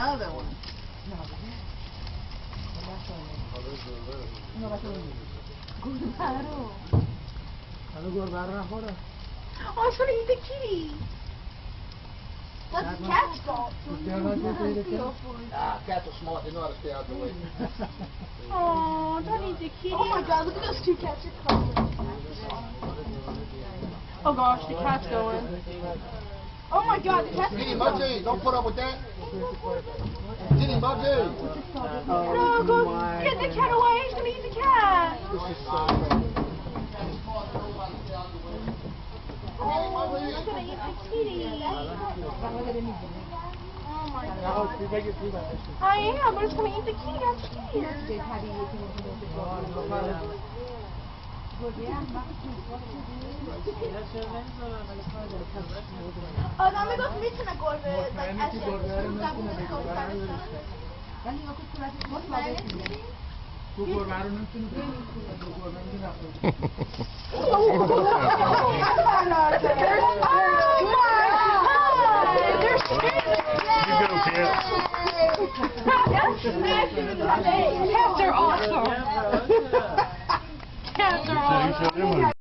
Another one. Oh, it's gonna eat the kitty. Let the cats go. Cats are smart. They know how to stay out the way. Oh, don't eat the kitty. Oh my god, look at those two cats are cuddling. Oh gosh, the cat's going. Oh my god, the cat's Kitty, Muggsy, don't put up with that. Kitty, Muggsy. No, go get the cat away. He's gonna eat the cat. Oh, he's gonna eat the kitty. Oh my god. I am, but it's gonna eat the kitty. I'm scared. Dame 2 minuten na głowy. Cats are awesome. Cats are awesome.